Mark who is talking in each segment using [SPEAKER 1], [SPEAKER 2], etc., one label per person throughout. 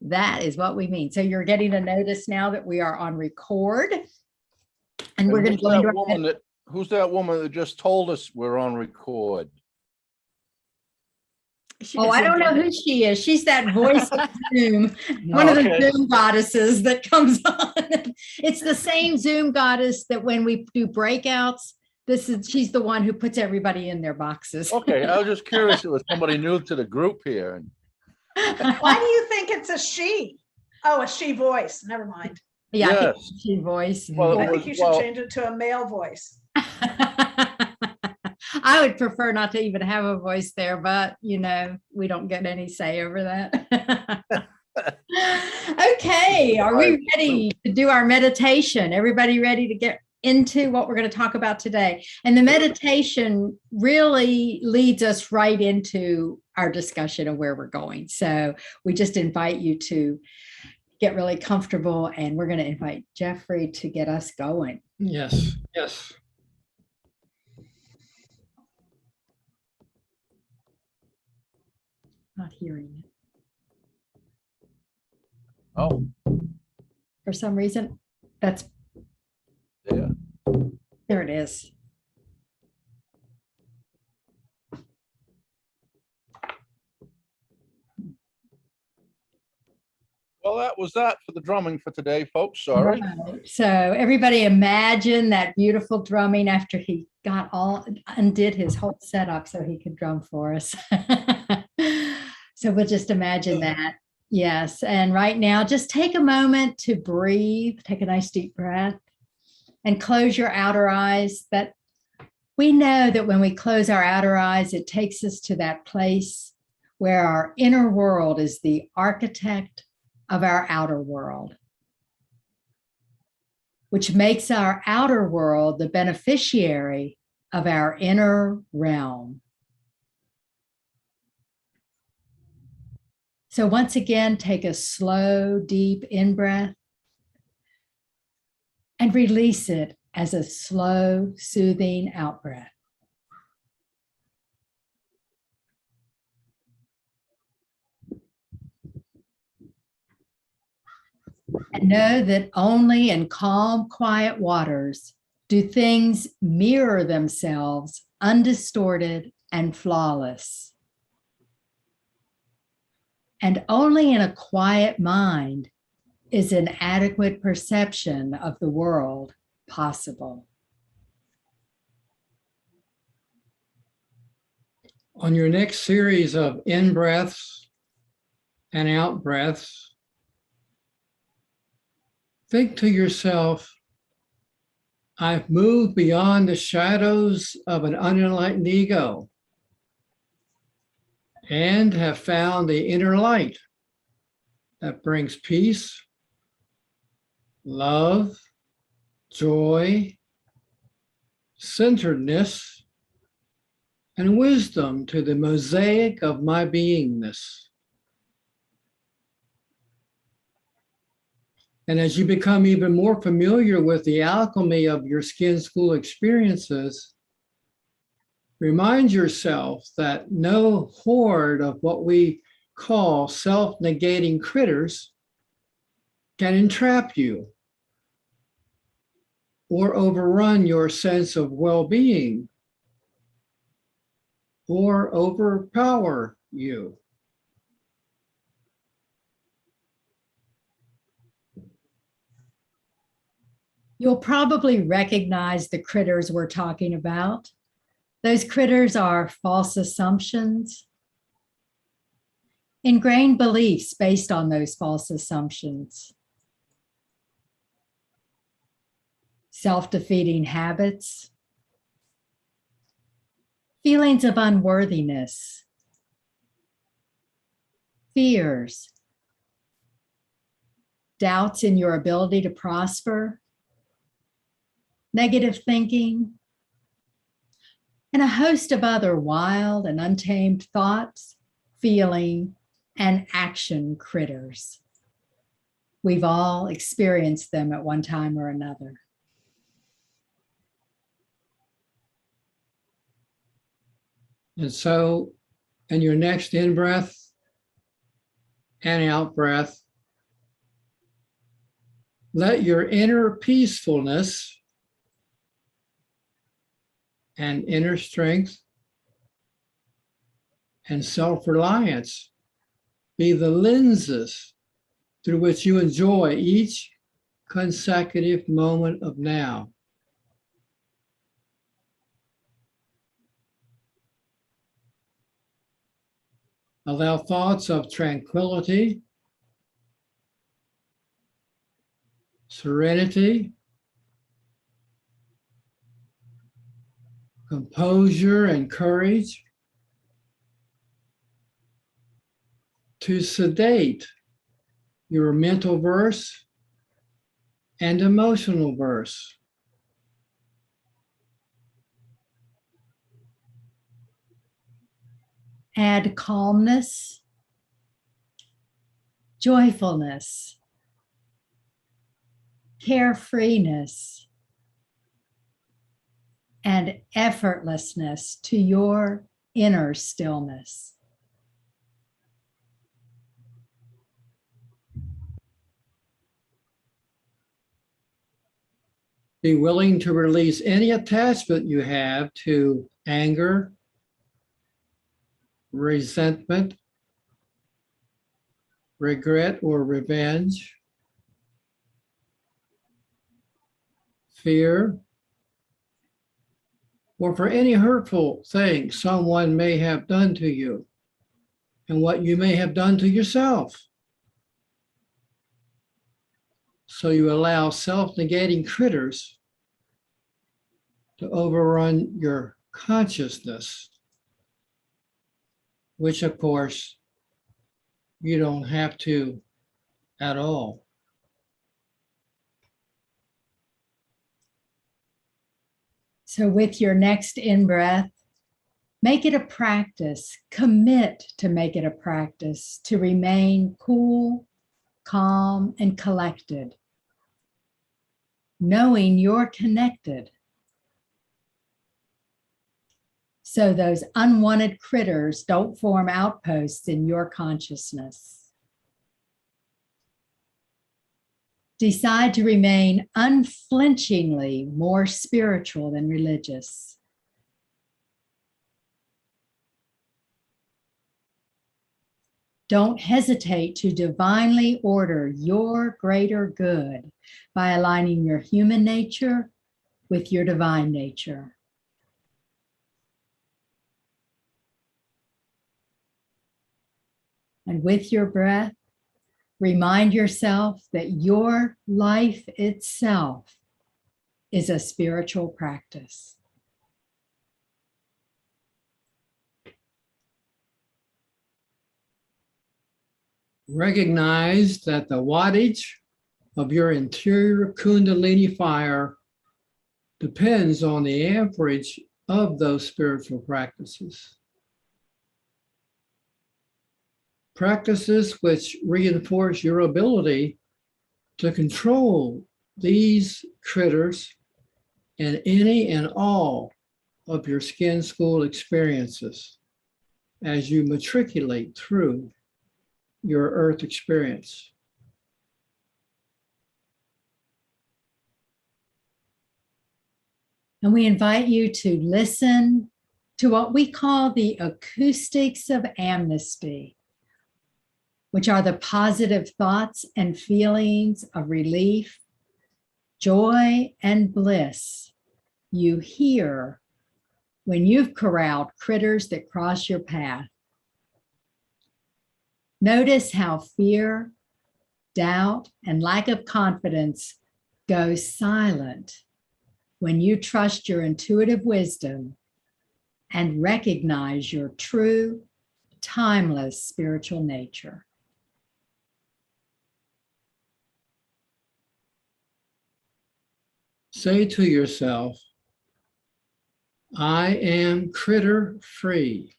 [SPEAKER 1] That is what we mean. So you're getting a notice now that we are on record. And we're going to go into
[SPEAKER 2] who's that woman that just told us we're on record?
[SPEAKER 1] I don't know who she is. She's that voice of Zoom, one of the Zoom goddesses that comes on. It's the same Zoom goddess that when we do breakouts, she's the one who puts everybody in their boxes.
[SPEAKER 2] Okay, I was just curious if it was somebody new to the group here.
[SPEAKER 3] Why do you think it's a she? Oh, a she voice. Never mind.
[SPEAKER 1] Yeah, yes. I think it's a she voice.
[SPEAKER 3] Well, I think you should change it to a male voice.
[SPEAKER 1] I would prefer not to even have a voice there, but we don't get any say over that. Okay, are we ready to do our meditation? Everybody ready to get into what we're going to talk about today? And the meditation really leads us right into our discussion of where we're going. So we just invite you to get really comfortable, and we're going to invite Jeffrey to get us going.
[SPEAKER 4] Yes.
[SPEAKER 1] Not hearing it.
[SPEAKER 2] Oh.
[SPEAKER 1] For some reason, that's
[SPEAKER 2] there.
[SPEAKER 1] There it is.
[SPEAKER 2] Well, that was that for the drumming for today, folks. Sorry.
[SPEAKER 1] Right. So everybody imagine that beautiful drumming after he undid his whole setup so he could drum for us. So we'll just imagine that. Yes. And right now, just take a moment to breathe, take a nice deep breath, and close your outer eyes. That we know that when we close our outer eyes, it takes us to that place where our inner world is the architect of our outer world, which makes our outer world the beneficiary of our inner realm. So once again, take a slow, deep in-breath and release it as a slow, soothing out-breath. And know that only in calm, quiet waters do things mirror themselves undistorted and flawless. And only in a quiet mind is an adequate perception of the world possible.
[SPEAKER 4] On your next series of in-breaths and out-breaths, think to yourself, I've moved beyond the shadows of an unenlightened ego and have found the inner light that brings peace, love, joy, centeredness, and wisdom to the mosaic of my beingness. And as you become even more familiar with the alchemy of your skin school experiences, remind yourself that no horde of what we call self-negating critters can entrap you or overrun your sense of well-being or overpower you.
[SPEAKER 1] You'll probably recognize the critters we're talking about. Those critters are false assumptions, ingrained beliefs based on those false assumptions, self-defeating habits, feelings of unworthiness, fears, doubts in your ability to prosper, negative thinking, and a host of other wild and untamed thoughts, feeling, and action critters. We've all experienced them at one time or another.
[SPEAKER 4] And so, in your next in-breath, and out breath, let your inner peacefulness and inner strength and self-reliance be the lenses through which you enjoy each consecutive moment of now. Allow thoughts of tranquility, serenity, composure, and courage to sedate your mental verse and emotional verse.
[SPEAKER 1] Add calmness, joyfulness, carefreeness, and effortlessness to your inner stillness.
[SPEAKER 4] Be willing to release any attachment you have to anger, resentment, regret or revenge, fear, or for any hurtful thing someone may have done to you and what you may have done to yourself. So you allow self-negating critters to overrun your consciousness, which of course you don't have to at all.
[SPEAKER 1] So with your next in-breath, make it a practice, commit to make it a practice to remain cool, calm, and collected, knowing you're connected. So those unwanted critters don't form outposts in your consciousness. Decide to remain unflinchingly more spiritual than religious. Don't hesitate to divinely order your greater good by aligning your human nature with your divine nature. And with your breath, remind yourself that your life itself is a spiritual practice.
[SPEAKER 4] Recognize that the wattage of your interior Kundalini fire depends on the average of those spiritual practices. Practices which reinforce your ability to control these critters and any and all of your skin school experiences as you matriculate through your earth experience.
[SPEAKER 1] And we invite you to listen to what we call the Acoustics of Amnesty, which are the positive thoughts and feelings of relief, joy, and bliss you hear when you've corralled critters that cross your path. Notice how fear, doubt, and lack of confidence go silent when you trust your intuitive wisdom and recognize your true, timeless spiritual nature.
[SPEAKER 4] Say to yourself, I am critter free.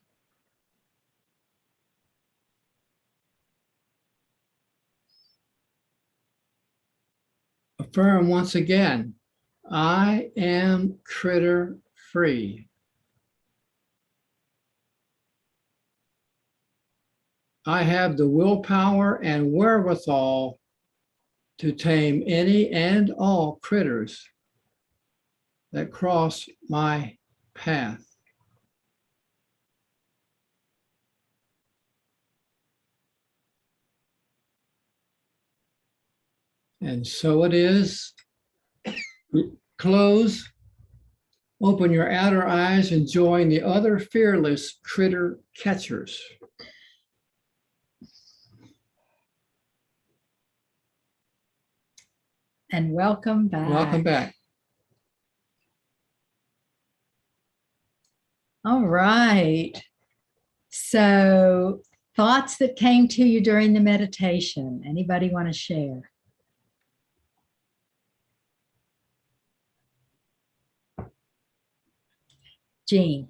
[SPEAKER 4] Affirm once again, I am critter free. I have the willpower and wherewithal to tame any and all critters that cross my path. And so it is. Close, open your outer eyes and join the other fearless critter catchers.
[SPEAKER 1] And welcome back.
[SPEAKER 4] Welcome back.
[SPEAKER 1] All right. So thoughts that came to you during the meditation. Anybody want to share? Jean.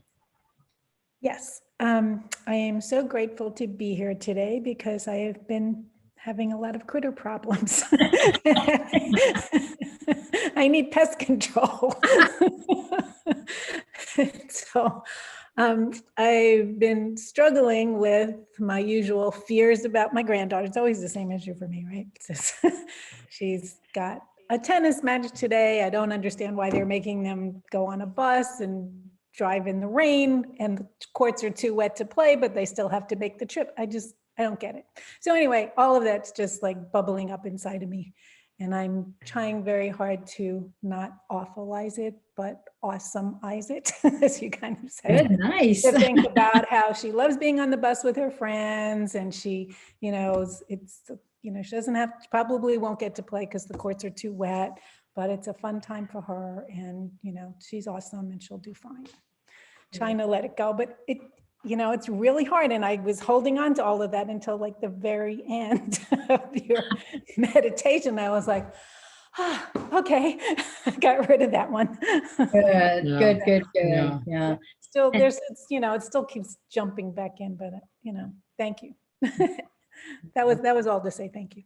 [SPEAKER 3] Yes, I am so grateful to be here today because I have been having a lot of critter problems. I need pest control. So I've been struggling with my usual fears about my granddaughter. It's always the same issue for me, right? She's got a tennis match today. I don't understand why they're making them go on a bus and drive in the rain, and the courts are too wet to play, but they still have to make the trip. I don't get it. So anyway, all of that's just like bubbling up inside of me. And I'm trying very hard to not awfulize it, but awesomeize it, as you kind of said.
[SPEAKER 1] Good, nice.
[SPEAKER 3] To think about how she loves being on the bus with her friends, and she, she doesn't have, probably won't get to play because the courts are too wet, but it's a fun time for her, and she's awesome and she'll do fine. Trying to let it go, but it's really hard. And I was holding on to all of that until like the very end of your meditation. I was like, okay, got rid of that one.
[SPEAKER 1] Good,
[SPEAKER 4] Yeah.
[SPEAKER 1] good.
[SPEAKER 4] Yeah.
[SPEAKER 1] Yeah.
[SPEAKER 3] Still, it still keeps jumping back in, but thank you. That was all to say thank you.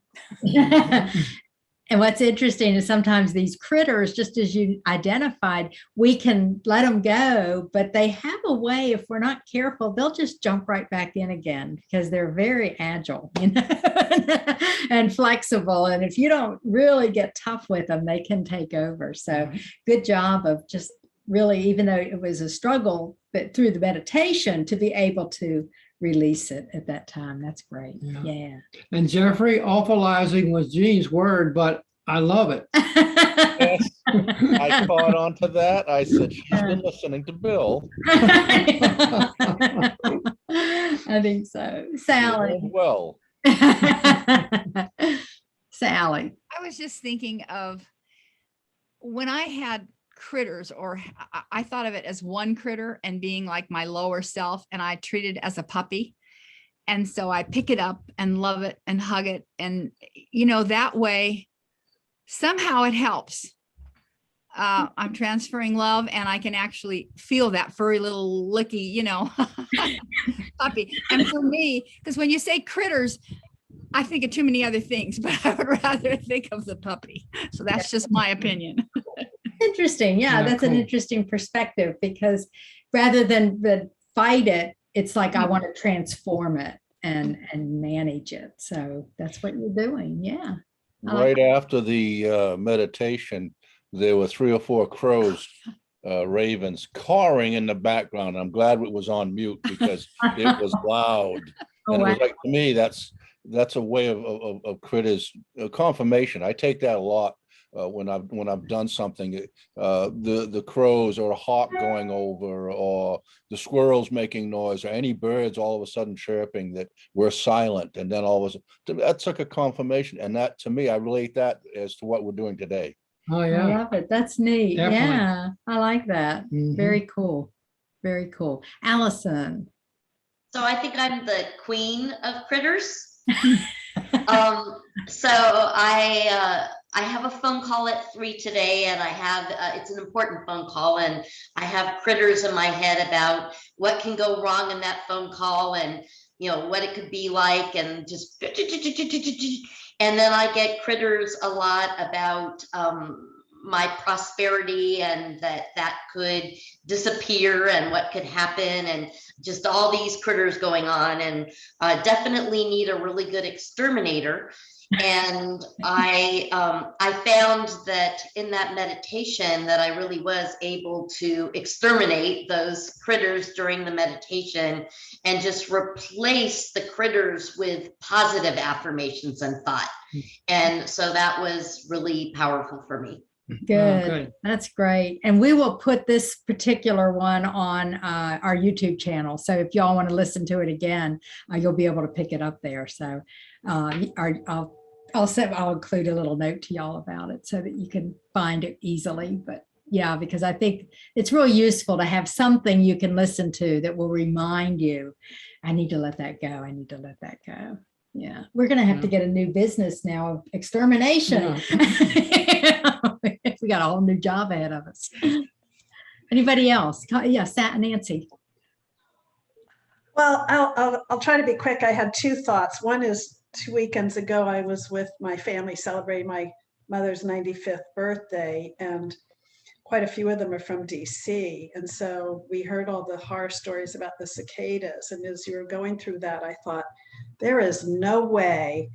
[SPEAKER 1] And what's interesting is sometimes these critters, just as you identified, we can let them go, but they have a way, if we're not careful, they'll just jump right back in again because they're very agile, and flexible. And if you don't really get tough with them, they can take over. So good job of just really, even though it was a struggle, but through the meditation to be able to release it at that time. That's great. Yeah.
[SPEAKER 4] And Jeffrey, awfulizing was Jean's word, but I love it.
[SPEAKER 2] Yes, I caught on to that. I said, she's been listening to Bill.
[SPEAKER 1] I think so. Sally.
[SPEAKER 2] Well,
[SPEAKER 1] Sally.
[SPEAKER 5] I was just thinking of when I had critters, or I thought of it as one critter and being like my lower self, and I treat it as a puppy. And so I pick it up and love it and hug it. And, that way somehow it helps. I'm transferring love, and I can actually feel that furry little licky, puppy. And for me, because when you say critters, I think of too many other things, but I would rather think of the puppy. So that's just my opinion.
[SPEAKER 1] Interesting. Yeah, that's
[SPEAKER 4] cool.
[SPEAKER 1] an interesting perspective, because rather than fight it, it's like I want to transform it and manage it. So that's what you're doing. Yeah.
[SPEAKER 2] right after the meditation, there were 3 or 4 crows, ravens cawing in the background. I'm glad it was on mute because it was loud. And it was like, to me, that's a way of critters confirmation. I take that a lot when I've done something. The crows, or a hawk going over, or the squirrels making noise, or any birds all of a sudden chirping that we're silent, and then all of a sudden, that's like a confirmation. And that, to me, I relate that as to what we're doing today.
[SPEAKER 4] Oh
[SPEAKER 1] I
[SPEAKER 4] yeah.
[SPEAKER 1] love it. That's neat.
[SPEAKER 4] Definitely.
[SPEAKER 1] Yeah, I like that.
[SPEAKER 4] Mhm.
[SPEAKER 1] Very cool. Very cool. Allison.
[SPEAKER 6] So I think I'm the queen of critters. So I have a phone call at 3 today, and I have it's an important phone call, and I have critters in my head about what can go wrong in that phone call, and what it could be like, and just and then I get critters a lot about my prosperity and that could disappear and what could happen and just all these critters going on, and definitely need a really good exterminator. And I found that in that meditation that I really was able to exterminate those critters during the meditation and just replace the critters with positive affirmations and thought. And so that was really powerful for me.
[SPEAKER 1] Good. That's great. And we will put this particular one on our YouTube channel. So if y'all want to listen to it again, you'll be able to pick it up there. So I'll include a little note to y'all about it so that you can find it easily. But yeah, because I think it's really useful to have something you can listen to that will remind you, I need to let that go. I need to let that go. Yeah. We're going to have to get a new business now of extermination. Yeah. We got a whole new job ahead of us. Anybody else? Yes, Nancy.
[SPEAKER 7] Well, I'll try to be quick. I had two thoughts. One is 2 weekends ago, I was with my family celebrating my mother's 95th birthday, and quite a few of them are from DC. And so we heard all the horror stories about the cicadas. And as you were going through that, I thought, there is no way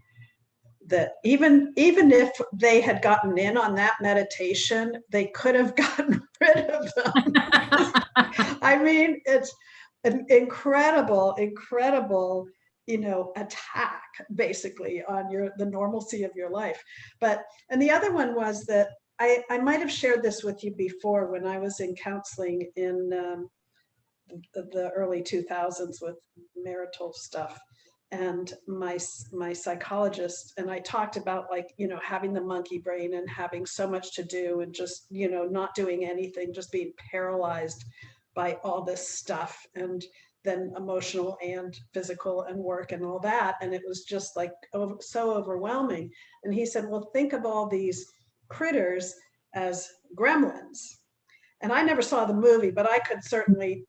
[SPEAKER 7] that even if they had gotten in on that meditation, they could have gotten rid of them. I mean, it's an incredible, attack basically on the normalcy of your life. And the other one was that I might have shared this with you before when I was in counseling in the early 2000s with marital stuff. And my psychologist and I talked about having the monkey brain and having so much to do and just, not doing anything, just being paralyzed by all this stuff, and then emotional and physical and work and all that. And it was just so overwhelming. And he said, well, think of all these critters as gremlins. And I never saw the movie, but I could certainly,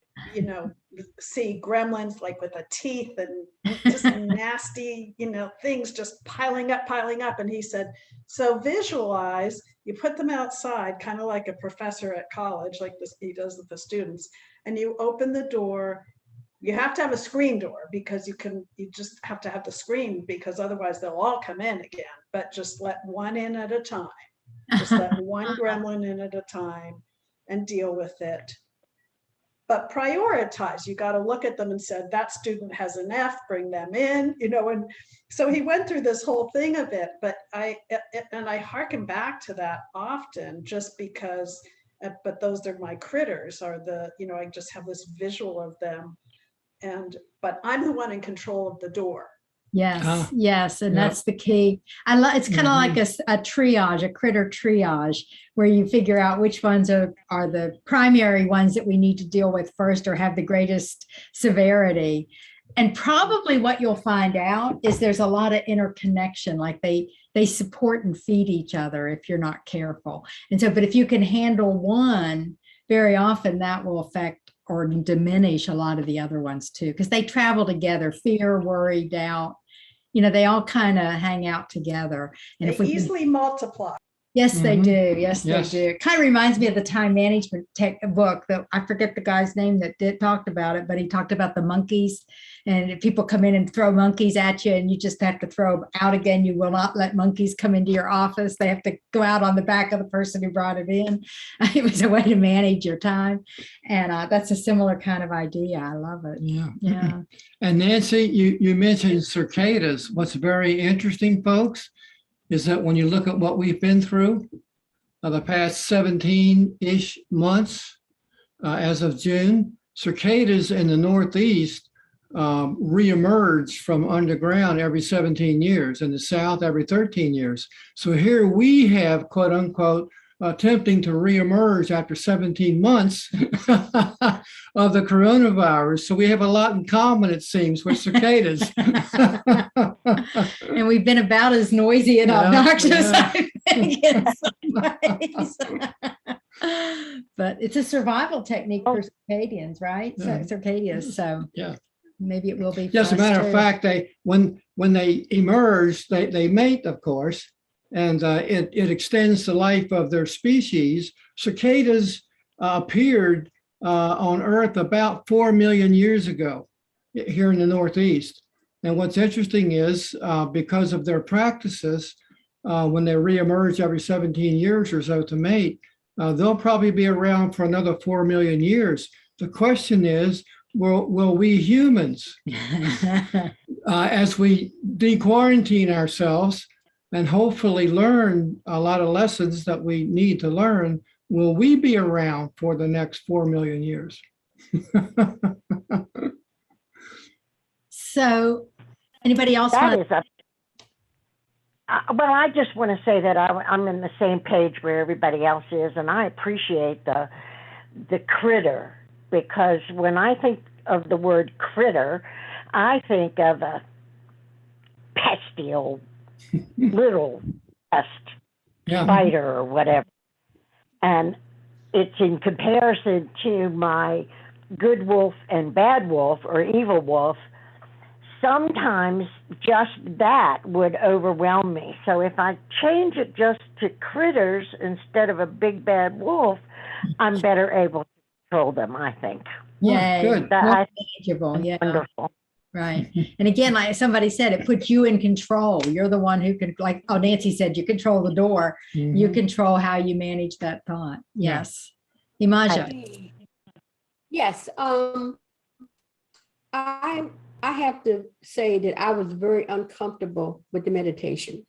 [SPEAKER 7] see gremlins with the teeth and just nasty, things just piling up. And he said, so visualize, you put them outside, kind of like a professor at college, like this he does with the students, and you open the door. You have to have a screen door because you just have to have the screen because otherwise they'll all come in again, but just let one in at a time. Just let one gremlin in at a time and deal with it. But prioritize, you got to look at them and said, that student has an F, bring them in, and so he went through this whole thing of it, but I hearken back to that often just because, but those are my critters I just have this visual of them, but I'm the one in control of the door.
[SPEAKER 1] Yes, yes. And that's the key. It's kind of like a triage, a critter triage, where you figure out which ones are the primary ones that we need to deal with first or have the greatest severity. And probably what you'll find out is there's a lot of interconnection, like they support and feed each other if you're not careful. And so, but if you can handle one, very often that will affect or diminish a lot of the other ones too, because they travel together, fear, worry, doubt. They all kind of hang out together. And
[SPEAKER 7] they easily multiply.
[SPEAKER 1] Yes, they do. Yes, they do. It kind of reminds me of the time management book that I forget the guy's name that talked about it, but he talked about the monkeys, and if people come in and throw monkeys at you and you just have to throw them out again. You will not let monkeys come into your office. They have to go out on the back of the person who brought it in. It was a way to manage your time. And that's a similar kind of idea. I love it. Yeah.
[SPEAKER 4] And Nancy, you mentioned cicadas. What's very interesting, folks, is that when you look at what we've been through the past 17-ish months, as of June, cicadas in the Northeast reemerge from underground every 17 years, in the South every 13 years. So here we have, quote unquote, attempting to reemerge after 17 months of the coronavirus. So we have a lot in common, it seems, with cicadas.
[SPEAKER 1] And we've been about as noisy and obnoxious, I think, in some ways. But it's a survival technique for circadians, right? So circadians. So maybe it will be.
[SPEAKER 4] Yes, as a matter of fact, when they emerge, they mate, of course. and it extends the life of their species. Cicadas appeared on Earth about 4 million years ago here in the Northeast. And what's interesting is because of their practices, when they reemerge every 17 years or so to mate, they'll probably be around for another 4 million years. The question is, will we humans, as we de-quarantine ourselves and hopefully learn a lot of lessons that we need to learn, will we be around for the next 4 million years?
[SPEAKER 1] So anybody else
[SPEAKER 8] That
[SPEAKER 1] want
[SPEAKER 8] is a. Well, I just want to say that I'm in the same page where everybody else is, and I appreciate the critter, because when I think of the word critter, I think of a pesty old little pest spider or whatever. And it's in comparison to my good wolf and bad wolf or evil wolf. Sometimes just that would overwhelm me. So if I change it just to critters instead of a big bad wolf, I'm better able to control them, I think.
[SPEAKER 1] Yay.
[SPEAKER 4] Good.
[SPEAKER 8] That
[SPEAKER 1] manageable? Yeah.
[SPEAKER 8] wonderful.
[SPEAKER 1] Right. And again, like somebody said, it puts you in control. You're the one who can, like, oh, Nancy said, you control the door. You control how you manage that thought. Yes. Imaja.
[SPEAKER 9] Yes. I have to say that I was very uncomfortable with the meditation.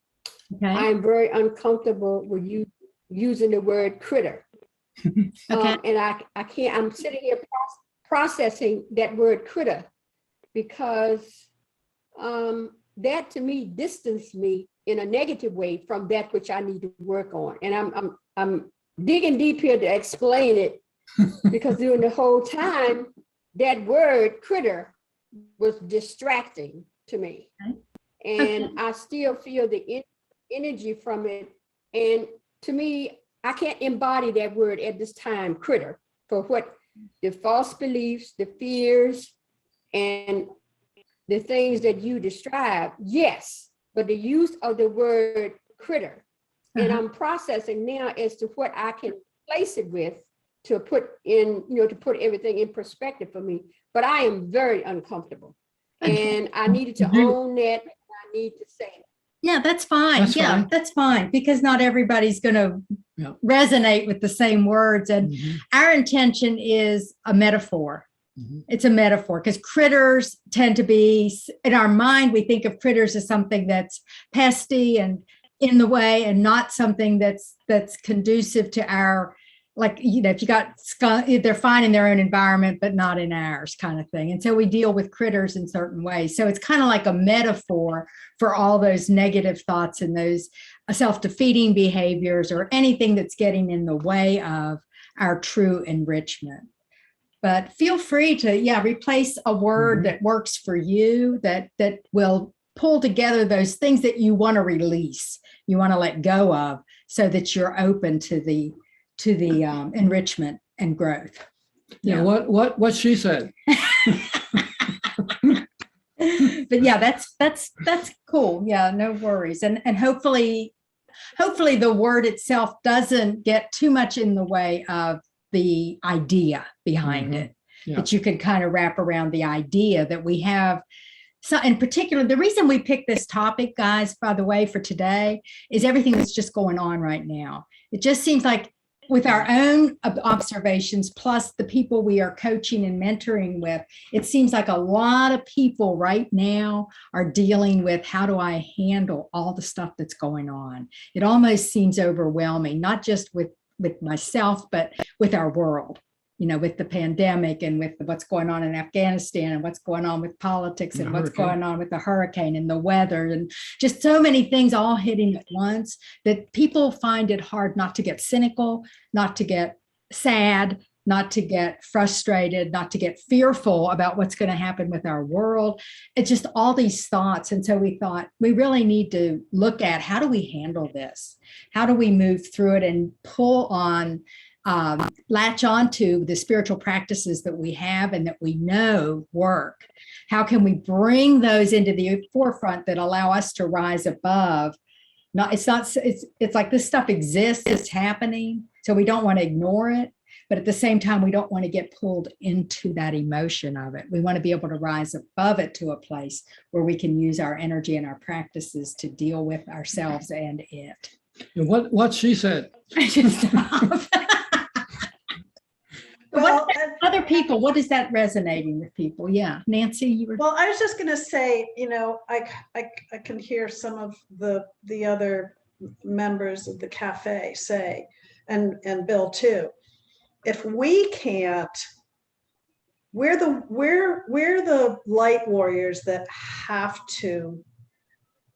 [SPEAKER 1] Okay.
[SPEAKER 9] I'm very uncomfortable with you using the word critter.
[SPEAKER 1] Okay.
[SPEAKER 9] And I can't, I'm sitting here processing that word critter, because that to me distanced me in a negative way from that which I need to work on. And I'm digging deep here to explain it, because during the whole time, that word critter was distracting to me. And I still feel the energy from it. And to me, I can't embody that word at this time, critter, for what the false beliefs, the fears, and the things that you describe. Yes, but the use of the word critter. And I'm processing now as to what I can place it with to put in, to put everything in perspective for me. But I am very uncomfortable. And I needed to own that. I need to say it.
[SPEAKER 1] Yeah, that's fine. That's fine, because not everybody's going to resonate with the same words. And our intention is a metaphor. It's a metaphor, because critters tend to be, in our mind, we think of critters as something that's pesty and in the way, and not something that's conducive to our, like, if you got skunk, they're fine in their own environment, but not in ours, kind of thing. And so we deal with critters in certain ways. So it's kind of like a metaphor for all those negative thoughts and those self-defeating behaviors, or anything that's getting in the way of our true enrichment. But feel free to, replace a word that works for you, that will pull together those things that you want to release, you want to let go of, so that you're open to the enrichment and growth.
[SPEAKER 4] Yeah. What she said.
[SPEAKER 1] But yeah, that's cool. Yeah, no worries. And hopefully the word itself doesn't get too much in the way of the idea behind it. That you can kind of wrap around the idea that we have. So in particular, the reason we picked this topic, guys, by the way, for today, is everything that's just going on right now. It just seems like, with our own observations, plus the people we are coaching and mentoring with, it seems like a lot of people right now are dealing with, how do I handle all the stuff that's going on? It almost seems overwhelming, not just with myself, but with our world, with the pandemic, and with what's going on in Afghanistan, and what's going on with politics, and what's going on with the hurricane and the weather, and just so many things all hitting at once, that people find it hard not to get cynical, not to get sad, not to get frustrated, not to get fearful about what's going to happen with our world. It's just all these thoughts. And so we thought we really need to look at, how do we handle this? How do we move through it and pull on, latch onto the spiritual practices that we have and that we know work? How can we bring those into the forefront that allow us to rise above it's like this stuff exists, it's happening. So we don't want to ignore it. But at the same time, we don't want to get pulled into that emotion of it. We want to be able to rise above it to a place where we can use our energy and our practices to deal with ourselves and it.
[SPEAKER 4] And what she said.
[SPEAKER 7] Well,
[SPEAKER 1] Other people, what is that resonating with people? Yeah, Nancy, you were.
[SPEAKER 7] well, I was just going to say, I can hear some of the other members of the cafe say, and Bill too, if we can't, we're the light warriors that have to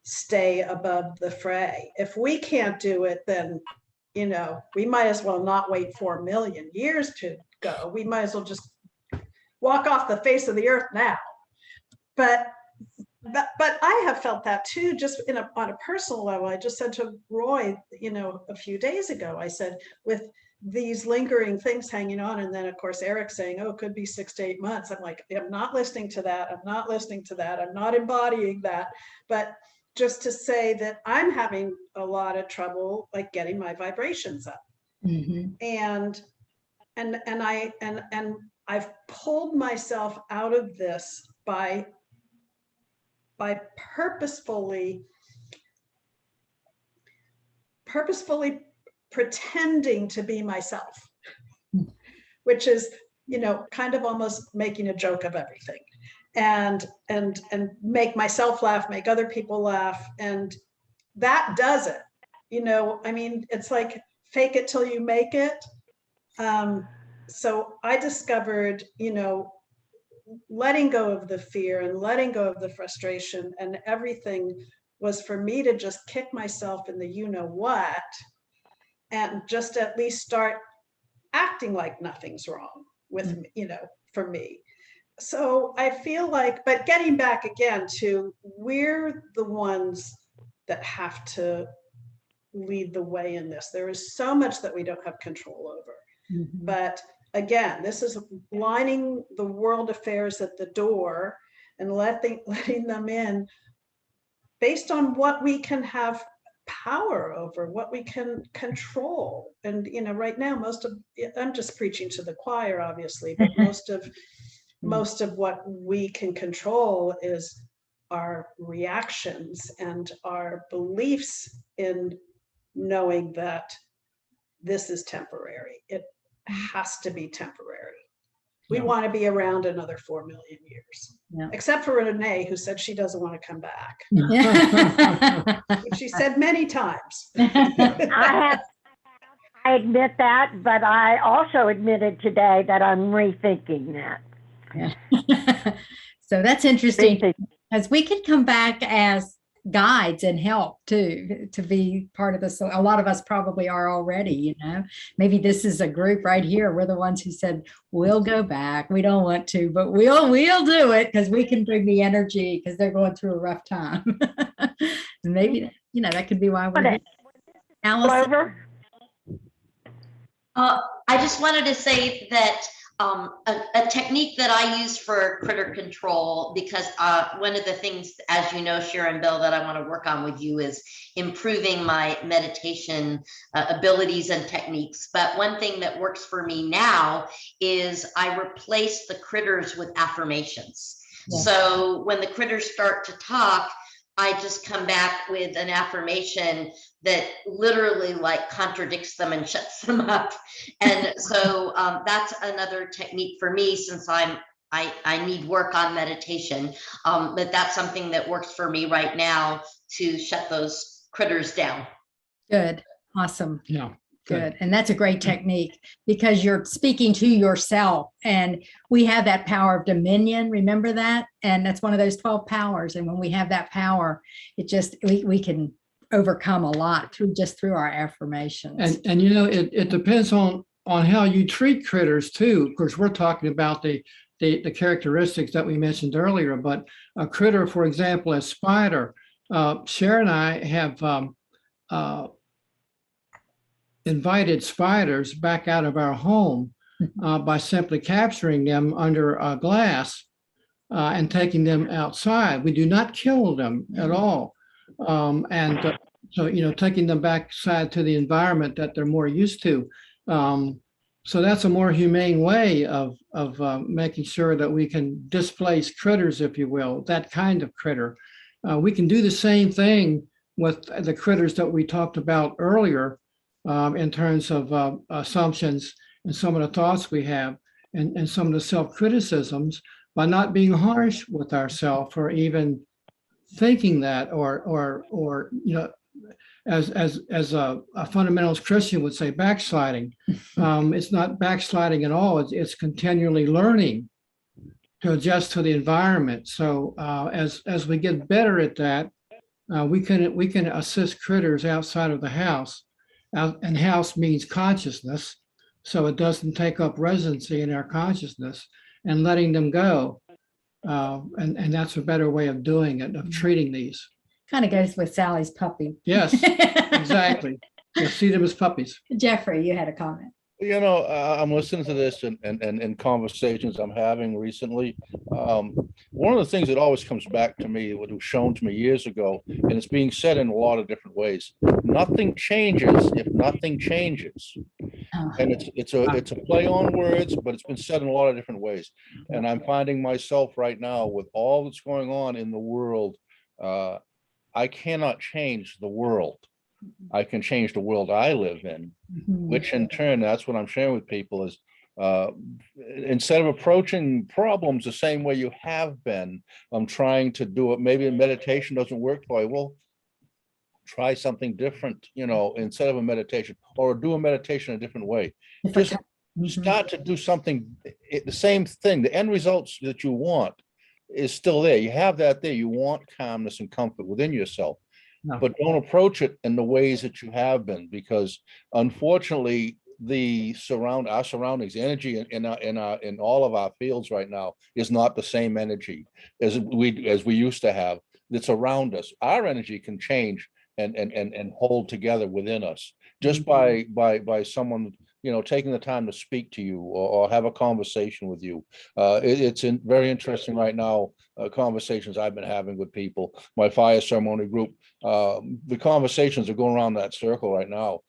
[SPEAKER 7] stay above the fray. If we can't do it, then, we might as well not wait 4 million years to go. We might as well just walk off the face of the earth now. But I have felt that too, just on a personal level. I just said to Roy, a few days ago, I said, with these lingering things hanging on, and then of course Eric saying, oh, it could be 6 to 8 months. I'm like, I'm not listening to that. I'm not listening to that. I'm not embodying that. But just to say that I'm having a lot of trouble, like getting my vibrations up.
[SPEAKER 1] Mm-hmm.
[SPEAKER 7] And I've pulled myself out of this by purposefully pretending to be myself, which is, kind of almost making a joke of everything, and make myself laugh, make other people laugh. And that does it. It's like fake it till you make it. So I discovered, letting go of the fear and letting go of the frustration and everything was for me to just kick myself in the what, and just at least start acting like nothing's wrong with me, for me. So I feel like, but getting back again to, we're the ones that have to lead the way in this. There is so much that we don't have control over.
[SPEAKER 1] Mm-hmm.
[SPEAKER 7] But again, this is lining the world affairs at the door and letting them in based on what we can have power over, what we can control. And right now, I'm just preaching to the choir, obviously, but most of what we can control is our reactions and our beliefs in knowing that this is temporary. It has to be temporary. We want to be around another 4 million years, except for Renee, who said she doesn't want to come back. Which she said many times.
[SPEAKER 8] I admit that, but I also admitted today that I'm rethinking that.
[SPEAKER 1] Yeah. So that's interesting, because we could come back as guides and help too, to be part of this. So a lot of us probably are already, maybe this is a group right here. We're the ones who said, we'll go back. We don't want to, but we'll do it because we can bring the energy, because they're going through a rough time. And maybe, that could be why we're here. Allison?
[SPEAKER 6] I just wanted to say that a technique that I use for critter control, because one of the things, as you know, Sharon, Bill, that I want to work on with you is improving my meditation abilities and techniques. But one thing that works for me now is I replace the critters with affirmations. Yeah. So when the critters start to talk, I just come back with an affirmation that literally like contradicts them and shuts them up. And so that's another technique for me, since I need work on meditation. But that's something that works for me right now to shut those critters down.
[SPEAKER 1] Good. Awesome.
[SPEAKER 4] Yeah.
[SPEAKER 1] Good. And that's a great technique, because you're speaking to yourself, and we have that power of dominion. Remember that? And that's one of those 12 powers. And when we have that power, it just, we can overcome a lot through our affirmations.
[SPEAKER 4] And it depends on how you treat critters too. Of course, we're talking about the characteristics that we mentioned earlier, but a critter, for example, a spider, Sharon and I have invited spiders back out of our home by simply capturing them under a glass and taking them outside. We do not kill them at all. And So, taking them backside to the environment that they're more used to. So that's a more humane way of making sure that we can displace critters, if you will, that kind of critter. We can do the same thing with the critters that we talked about earlier in terms of assumptions and some of the thoughts we have and some of the self-criticisms by not being harsh with ourselves or even thinking that or as a fundamentalist Christian would say, backsliding. It's not backsliding at all. It's continually learning to adjust to the environment. So as we get better at that, we can assist critters outside of the house. And house means consciousness, so it doesn't take up residency in our consciousness, and letting them go. And that's a better way of doing it, of treating these.
[SPEAKER 1] Kind of goes with Sally's puppy.
[SPEAKER 4] Yes, exactly. You see them as puppies.
[SPEAKER 1] Jeffrey, you had a comment.
[SPEAKER 2] I'm listening to this and conversations I'm having recently. One of the things that always comes back to me, what was shown to me years ago, and it's being said in a lot of different ways. Nothing changes if nothing changes. And it's a play on words, but it's been said in a lot of different ways. And I'm finding myself right now with all that's going on in the world, I cannot change the world. I can change the world I live in, which in turn, that's what I'm sharing with people is instead of approaching problems the same way you have been, I'm trying to do it. Maybe meditation doesn't work for you. Well, try something different, instead of a meditation, or do a meditation a different way. Just start to do something, the same thing. The end results that you want is still there. You have that there. You want calmness and comfort within yourself. No. But don't approach it in the ways that you have been, because unfortunately, our surroundings, energy in all of our fields right now is not the same energy as we used to have. That's around us. Our energy can change and hold together within us just by someone taking the time to speak to you or have a conversation with you. It's very interesting right now, conversations I've been having with people, my fire ceremony group. The conversations are going around that circle right now.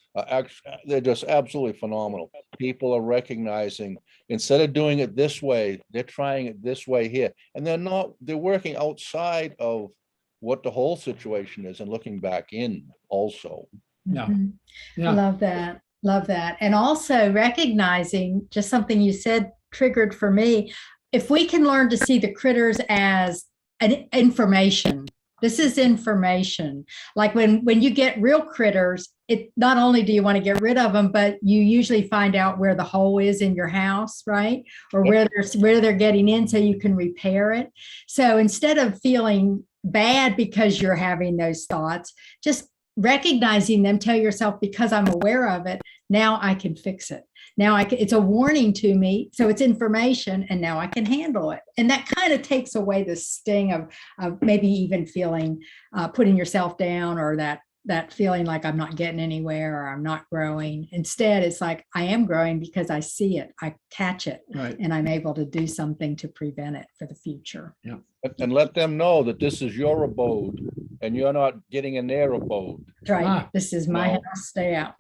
[SPEAKER 2] They're just absolutely phenomenal. People are recognizing, instead of doing it this way, they're trying it this way here. And they're working outside of what the whole situation is and looking back in also.
[SPEAKER 4] Yeah.
[SPEAKER 1] Love that. Love that. And also recognizing, just something you said triggered for me, if we can learn to see the critters as an information, this is information. Like when you get real critters, it not only do you want to get rid of them, but you usually find out where the hole is in your house, right? Or where they're getting in so you can repair it. So instead of feeling bad because you're having those thoughts, just recognizing them, tell yourself, because I'm aware of it, now I can fix it. Now it's a warning to me. So it's information, and now I can handle it. And that kind of takes away the sting of maybe even feeling, putting yourself down, or that feeling like I'm not getting anywhere or I'm not growing. Instead, it's like I am growing because I see it, I catch it, right, and I'm able to do something to prevent it for the future.
[SPEAKER 4] Yeah.
[SPEAKER 2] And let them know that this is your abode and you're not getting in their abode.
[SPEAKER 1] Right. This is my house, stay out.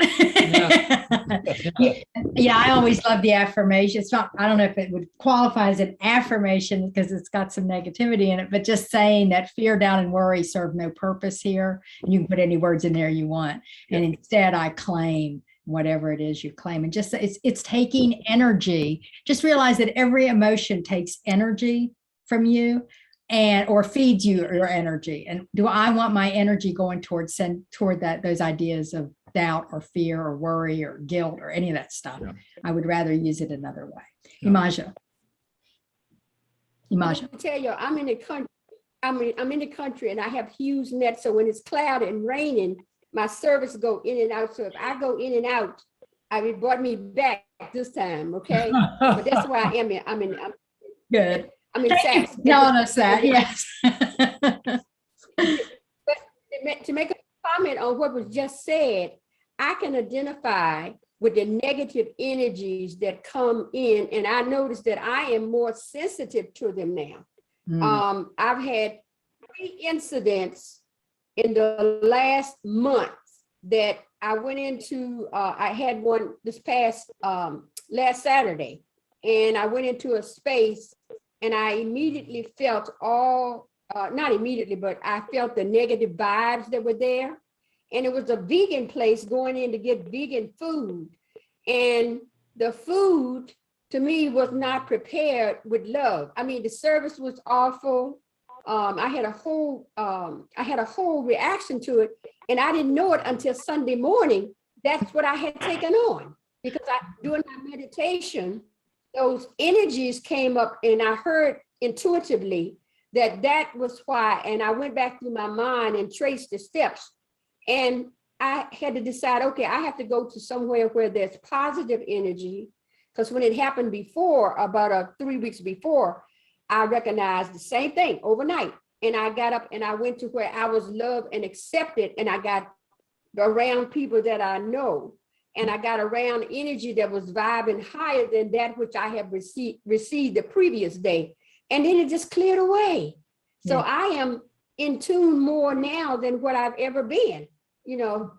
[SPEAKER 1] Yeah, I always love the affirmation. It's not, I don't know if it would qualify as an affirmation because it's got some negativity in it, but just saying that fear, doubt, and worry serve no purpose here. And you can put any words in there you want. And instead I claim whatever it is you claim. And just it's taking energy. Just realize that every emotion takes energy from you or feeds you your energy. And do I want my energy going toward those ideas of doubt or fear or worry or guilt or any of that stuff? Yeah. I would rather use it another way. Yeah. Imaja.
[SPEAKER 9] I tell you, I'm in the country. I'm in the country, and I have huge nets. So when it's cloudy and raining, my service go in and out. So if I go in and out, it brought me back this time. Okay, but that's why I am. I'm
[SPEAKER 1] good.
[SPEAKER 9] I'm in Sass.
[SPEAKER 1] Telling us that, yes.
[SPEAKER 9] But to make a comment on what was just said, I can identify with the negative energies that come in, and I noticed that I am more sensitive to them now. I've had 3 incidents in the last month that I went into, I had one this past last Saturday, and I went into a space and I immediately felt all, not immediately, but I felt the negative vibes that were there. And it was a vegan place going in to get vegan food. And the food to me was not prepared with love. I mean, the service was awful. I had a whole reaction to it, and I didn't know it until Sunday morning. That's what I had taken on, because during my meditation, those energies came up, and I heard intuitively that was why. And I went back through my mind and traced the steps, and I had to decide, okay, I have to go to somewhere where there's positive energy, because when it happened before, about 3 weeks before, I recognized the same thing overnight. And I got up and I went to where I was loved and accepted, and I got around people that I know, and I got around energy that was vibing higher than that which I have received the previous day. And then it just cleared away. So
[SPEAKER 1] Yeah.
[SPEAKER 9] I am in tune more now than what I've ever been,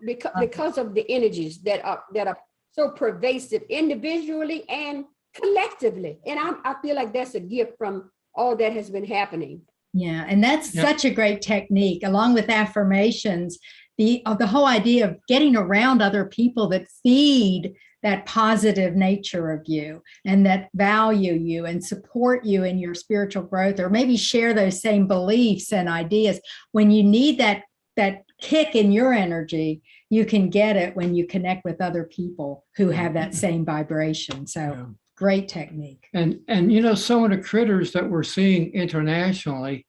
[SPEAKER 9] because of the energies that are so pervasive individually and collectively. And I feel like that's a gift from all that has been happening.
[SPEAKER 1] Yeah, and that's
[SPEAKER 4] Yeah.
[SPEAKER 1] such a great technique, along with affirmations. The whole idea of getting around other people that feed that positive nature of you and that value you and support you in your spiritual growth, or maybe share those same beliefs and ideas. When you need that kick in your energy, you can get it when you connect with other people who have that same vibration. So
[SPEAKER 4] Yeah.
[SPEAKER 1] great technique.
[SPEAKER 4] And some of the critters that we're seeing internationally,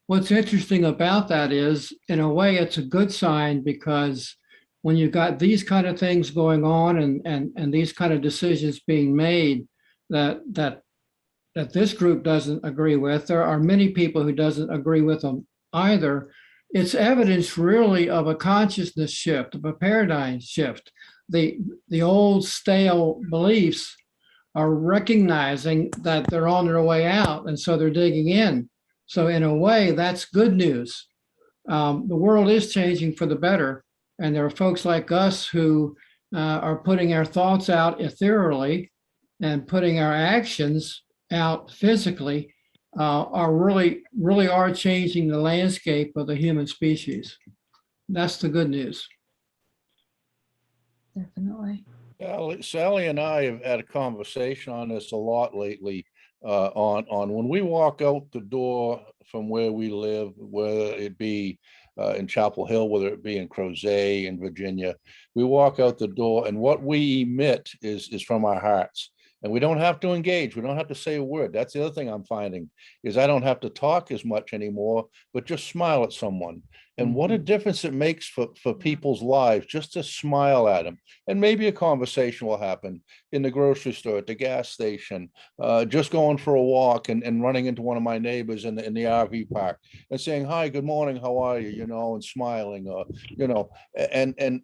[SPEAKER 4] what's interesting about that is, in a way, it's a good sign, because when you've got these kind of things going on and these kind of decisions being made that this group doesn't agree with, there are many people who doesn't agree with them either. It's evidence really of a consciousness shift, of a paradigm shift. The old stale beliefs are recognizing that they're on their way out, and so they're digging in. So in a way, that's good news. The world is changing for the better, and there are folks like us who are putting our thoughts out ethereally and putting our actions out physically, are really are changing the landscape of the human species. That's the good news.
[SPEAKER 1] Definitely.
[SPEAKER 2] Sally and I have had a conversation on this a lot lately, on when we walk out the door from where we live, whether it be in Chapel Hill, whether it be in Crozet in Virginia, we walk out the door, and what we emit is from our hearts. And we don't have to engage. We don't have to say a word. That's the other thing I'm finding, is I don't have to talk as much anymore, but just smile at someone. And what a difference it makes for people's lives, just to smile at them. And maybe a conversation will happen in the grocery store, at the gas station, just going for a walk and running into one of my neighbors in the RV park and saying, hi, good morning, how are you? And smiling, and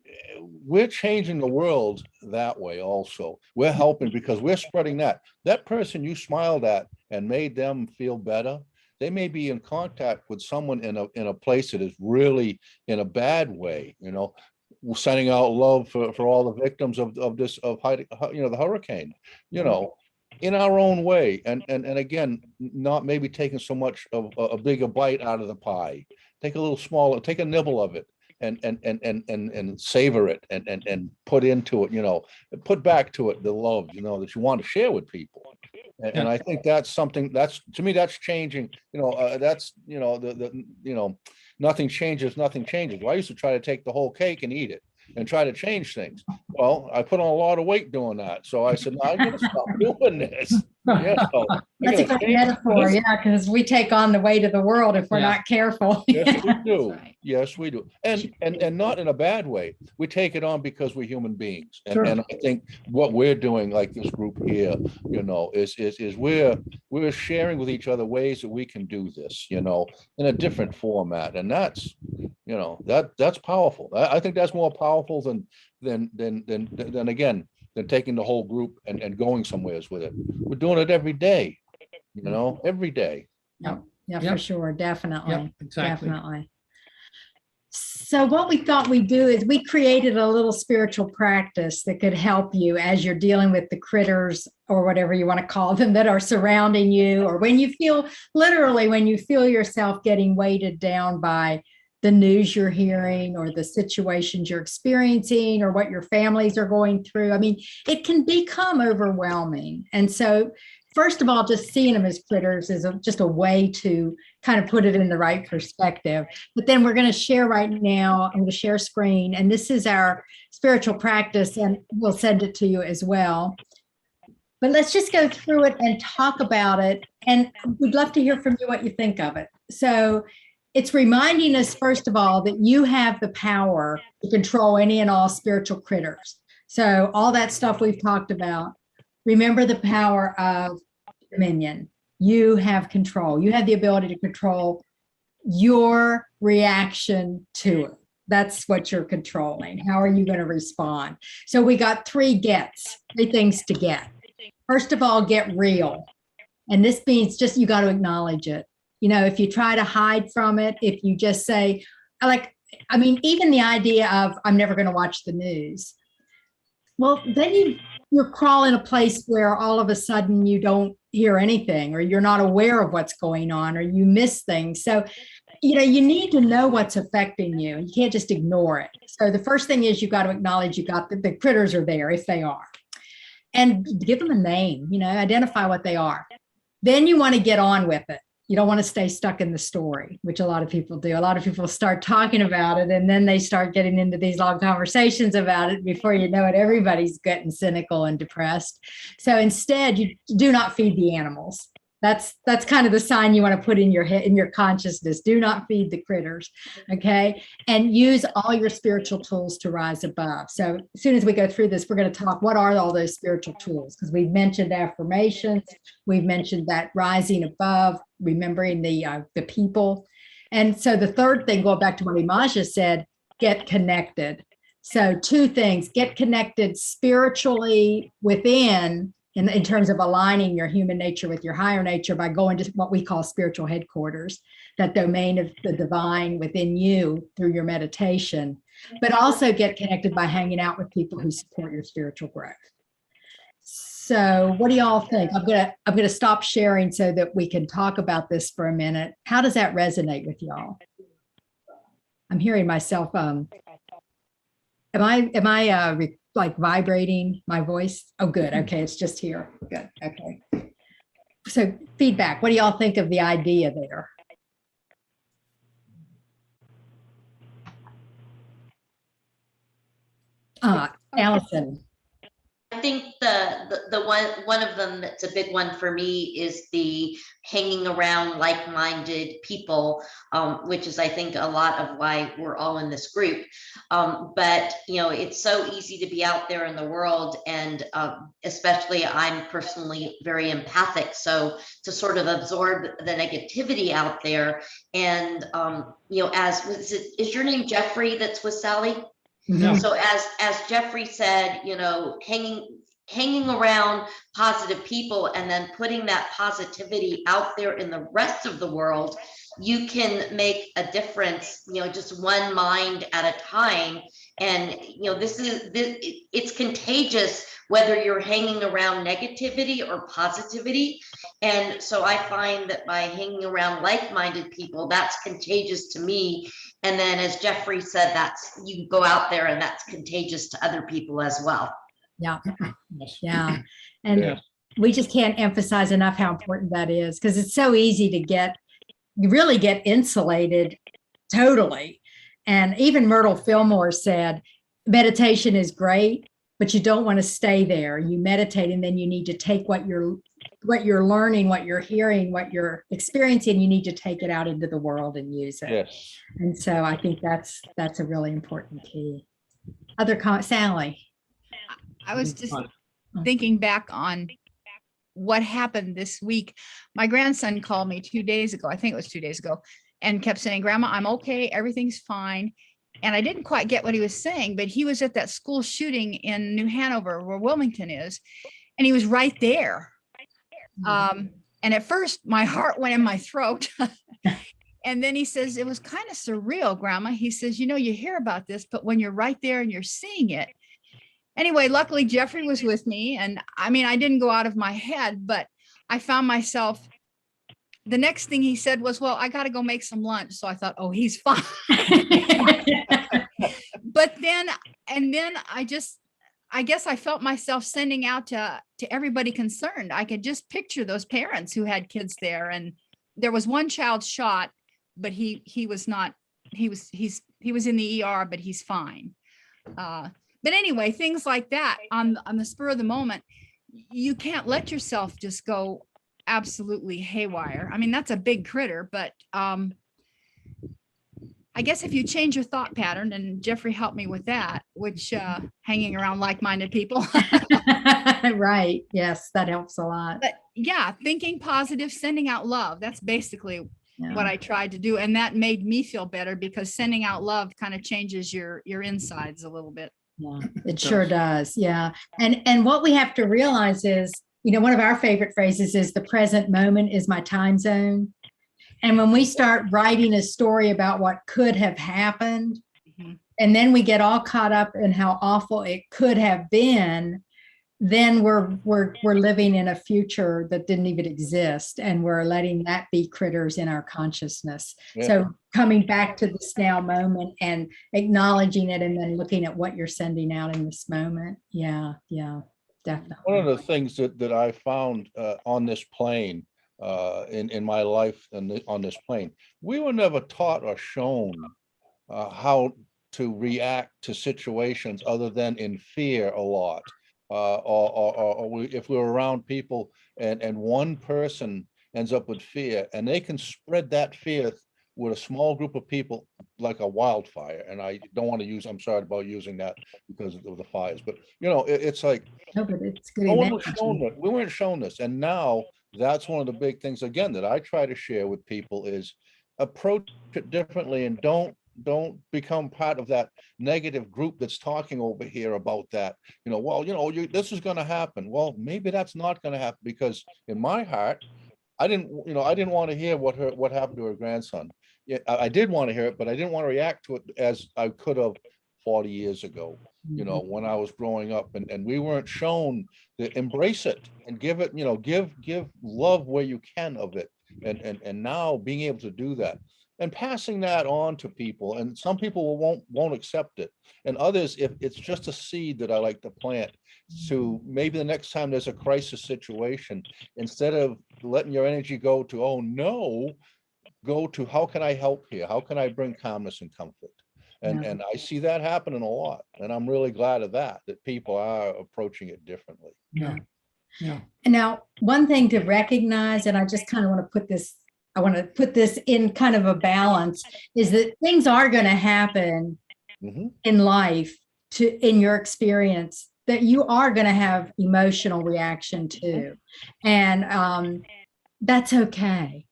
[SPEAKER 2] we're changing the world that way also. We're helping, because we're spreading that person you smiled at and made them feel better. They may be in contact with someone in a place that is really in a bad way, sending out love for all the victims of the hurricane, in our own way. And again, not maybe taking so much of a bigger bite out of the pie. Take a little smaller, take a nibble of it and savor it and put into it, put back to it the love, that you want to share with people. And I think that's something to me, that's changing, that's, nothing changes. Well, I used to try to take the whole cake and eat it and try to change things. Well, I put on a lot of weight doing that. So I said, no, I'm going to stop doing this.
[SPEAKER 1] That's a great metaphor, yeah, because we take on the weight of the world if we're not careful.
[SPEAKER 2] Yes, we do.
[SPEAKER 5] Right.
[SPEAKER 2] Yes, we do. And not in a bad way. We take it on because we're human beings. And I think what we're doing, like this group here, is we're sharing with each other ways that we can do this, in a different format. And that's, that's powerful. I think that's more powerful than taking the whole group and going somewheres with it. We're doing it every day, every day.
[SPEAKER 1] Yeah, for
[SPEAKER 4] Yep.
[SPEAKER 1] sure. Definitely.
[SPEAKER 4] Yep, exactly.
[SPEAKER 1] Definitely. So what we thought we'd do is we created a little spiritual practice that could help you as you're dealing with the critters or whatever you want to call them that are surrounding you, or when you feel, literally, when you feel yourself getting weighted down by the news you're hearing or the situations you're experiencing or what your families are going through. I mean, it can become overwhelming. And so, first of all, just seeing them as critters is just a way to kind of put it in the right perspective. But then we're going to share right now, I'm going to share screen, and this is our spiritual practice, and we'll send it to you as well. But let's just go through it and talk about it. And we'd love to hear from you what you think of it. So it's reminding us, first of all, that you have the power to control any and all spiritual critters. So all that stuff we've talked about, remember the power of dominion. You have control. You have the ability to control your reaction to it. That's what you're controlling. How are you going to respond? So we got three things to get. First of all, get real. And this means just, you got to acknowledge it. You know, if you try to hide from it, if you just say, even the idea of, I'm never going to watch the news. Well, then you're crawling a place where all of a sudden you don't hear anything, or you're not aware of what's going on, or you miss things. So, you need to know what's affecting you. You can't just ignore it. So the first thing is, you got to acknowledge the critters are there, if they are, and give them a name, identify what they are. Then you want to get on with it. You don't want to stay stuck in the story, which a lot of people do. A lot of people start talking about it, and then they start getting into these long conversations about it. Before you know it, everybody's getting cynical and depressed. So instead, you do not feed the animals. That's kind of the sign you want to put in your head, in your consciousness. Do not feed the critters, okay? And use all your spiritual tools to rise above. So as soon as we go through this, we're going to talk, what are all those spiritual tools? Because we've mentioned affirmations, we've mentioned that rising above, remembering the people. And so the third thing, going back to what Imaja said, get connected. So two things: get connected spiritually within, in terms of aligning your human nature with your higher nature by going to what we call spiritual headquarters, that domain of the divine within you through your meditation, but also get connected by hanging out with people who support your spiritual growth. So what do y'all think? I'm gonna stop sharing so that we can talk about this for a minute. How does that resonate with y'all? I'm hearing myself. Am I like vibrating my voice? Oh, good. Okay, it's just here. Good. Okay. So feedback. What do y'all think of the idea there? Allison.
[SPEAKER 6] I think the one of them that's a big one for me is the hanging around like-minded people, which is, I think, a lot of why we're all in this group. But it's so easy to be out there in the world, and especially I'm personally very empathic, so to sort of absorb the negativity out there. And is your name Jeffrey that's with Sally?
[SPEAKER 4] Yeah.
[SPEAKER 6] So as Jeffrey said, hanging around positive people and then putting that positivity out there in the rest of the world, you can make a difference, just one mind at a time. And it's contagious, whether you're hanging around negativity or positivity. And so I find that by hanging around like-minded people, that's contagious to me. And then, as Jeffrey said, you go out there and that's contagious to other people as well.
[SPEAKER 1] Yeah. Yeah. And we just can't emphasize enough how important that is, because it's so easy to you really get insulated totally. And even Myrtle Fillmore said, meditation is great, but you don't want to stay there. You meditate, and then you need to take what you're learning, what you're hearing, what you're experiencing, you need to take it out into the world and use it.
[SPEAKER 2] Yes.
[SPEAKER 1] And so I think that's a really important key. Other comments, Sally?
[SPEAKER 5] I was just thinking back on what happened this week. My grandson called me 2 days ago, I think it was 2 days ago, and kept saying, "Grandma, I'm okay, everything's fine." And I didn't quite get what he was saying, but he was at that school shooting in New Hanover, where Wilmington is, and he was right there. And And at first my heart went in my throat. And then he says, it was kind of surreal, Grandma. He says, you know, you hear about this, but when you're right there and you're seeing it. Anyway, luckily Jeffrey was with me. And I mean, I didn't go out of my head, but I found myself, the next thing he said was, well, I got to go make some lunch. So I thought, oh, he's fine. But then I guess I felt myself sending out to everybody concerned. I could just picture those parents who had kids there. And there was one child shot, but he was in the ER, but he's fine. But anyway, things like that on the spur of the moment, you can't let yourself just go absolutely haywire. I mean, that's a big critter, but I guess if you change your thought pattern, and Jeffrey helped me with that, which hanging around like-minded people.
[SPEAKER 1] Right. Yes, that helps a lot.
[SPEAKER 5] But yeah, thinking positive, sending out love. That's basically what I tried to do. And that made me feel better because sending out love kind of changes your insides a little bit.
[SPEAKER 1] Yeah, it sure does. Yeah. And what we have to realize is, you know, one of our favorite phrases is the present moment is my time zone. And when we start writing a story about what could have happened, and then we get all caught up in how awful it could have been, then we're living in a future that didn't even exist, and we're letting that be critters in our consciousness.
[SPEAKER 2] Yeah.
[SPEAKER 1] So coming back to this now moment and acknowledging it, and then looking at what you're sending out in this moment. Yeah, definitely.
[SPEAKER 2] One of the things that I found on this plane, in my life and on this plane, we were never taught or shown how to react to situations other than in fear a lot. If we're around people and one person ends up with fear, and they can spread that fear with a small group of people like a wildfire. And I don't want to use, I'm sorry about using that because of the fires, but you know, it's like,
[SPEAKER 1] No, but it's good.
[SPEAKER 2] no one was shown that. We weren't shown this. And now that's one of the big things, again, that I try to share with people is approach it differently, and don't become part of that negative group that's talking over here about that. You know, well, you know, this is going to happen. Well, maybe that's not going to happen, because in my heart, I didn't want to hear what happened to her grandson. Yeah, I did want to hear it, but I didn't want to react to it as I could have 40 years ago, you know, when I was growing up, and we weren't shown to embrace it and give it, you know, give love where you can of it. And now being able to do that and passing that on to people, and some people won't accept it, and others, if it's just a seed that I like to plant, to maybe the next time there's a crisis situation, instead of letting your energy go to, oh no, go to, how can I help here? How can I bring calmness and comfort? And I see that happening a lot, and I'm really glad of that people are approaching it differently.
[SPEAKER 1] Yeah. And now, one thing to recognize, and I just kind of want to put this in kind of a balance, is that things are going to happen in life, in your experience, that you are going to have emotional reaction to, and that's okay.